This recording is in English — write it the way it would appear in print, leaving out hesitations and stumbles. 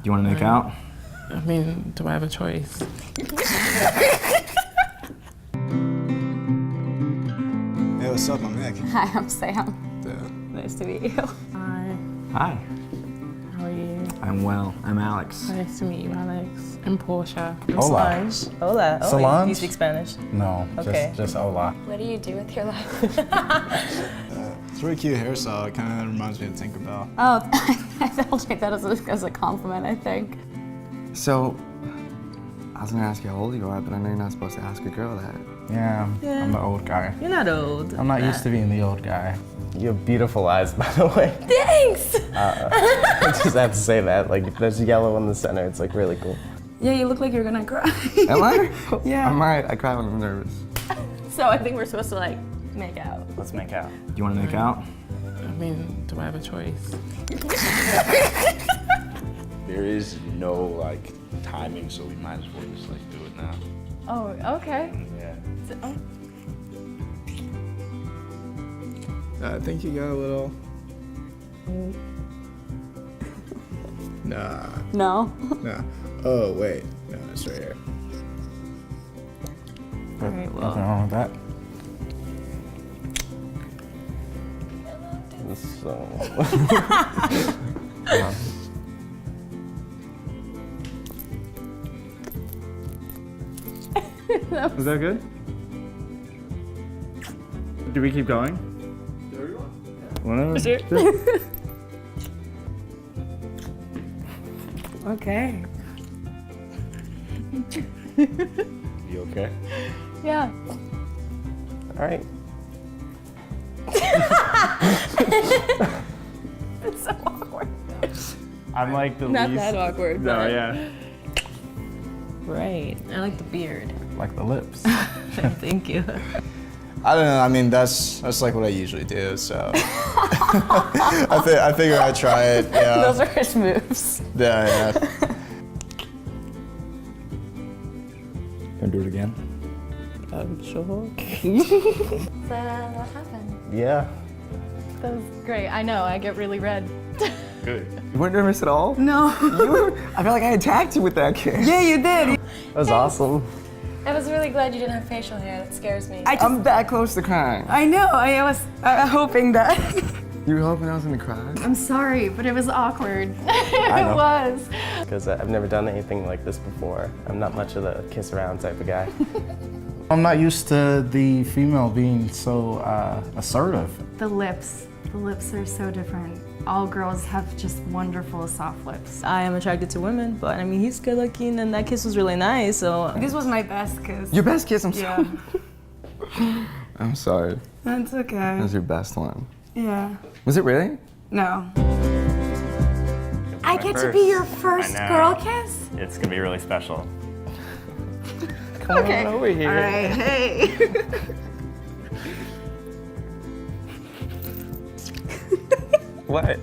you want to make out? I mean, do I have a choice? Hey, what's up? I'm Nick. Hi, I'm Sam. Yeah. Nice to meet you. Hi, Hi. how are you? I'm well. I'm Alex. Nice to meet you, Alex. I'm Portia. I'm Hola. Solange. Hola. Oh, Solange? you speak Spanish? No, Okay. just hola. What do you do with your life? It's a really cute hairstyle. It kind of reminds me of Tinkerbell. Oh, I'll take that as a compliment, I think. So, I was gonna ask you how old you are, but I know you're not supposed to ask a girl that. Yeah, I'm the old guy. You're not old. I'm not used to being the old guy. You have beautiful eyes, by the way. Thanks! I just have to say that. Like, there's yellow in the center. It's like really cool. Yeah, you look like you're gonna cry. Am I? Yeah. I'm alright. I cry when I'm nervous. So I think we're supposed to like make out. Let's make out. Do you want to make out? I mean, do I have a choice? There is no like timing, so we might as well just like do it now. Oh, okay. Yeah. I think you got a little. Nah. No? Nah. Oh, wait. No, it's right here. Alright, well. Nothing wrong with that. So. Is that good? Do we keep going? Whatever. Sure. Okay. You okay? Yeah. All right. It's so awkward. I'm like the Not least. that awkward. No, but- yeah. Right. I like the beard. Like the lips. Thank you. I don't know. I mean, that's like what I usually do. So I figure I'd try it. Yeah. Those are his moves. Yeah. Gonna do it again? I'm sure. So, what happened? Yeah. That was great. I know, I get really red. Good. You weren't nervous at all? No. I feel like I attacked you with that kiss. Yeah, you did. That was awesome. I was really glad you didn't have facial hair. That scares me. I'm that close to crying. I know, I was hoping that. You were hoping I was gonna cry? I'm sorry, but it was awkward. I know. It was. Because I've never done anything like this before. I'm not much of the kiss around type of guy. I'm not used to the female being so assertive. The lips are so different. All girls have just wonderful soft lips. I am attracted to women, but I mean, he's good looking and that kiss was really nice, so. This was my best kiss. Your best kiss, I'm Yeah, sorry. I'm sorry. that's okay. That was your best one. Yeah. Was it really? No. I get to be your first girl kiss? It's gonna be really special. Come on over here. All right, hey. What?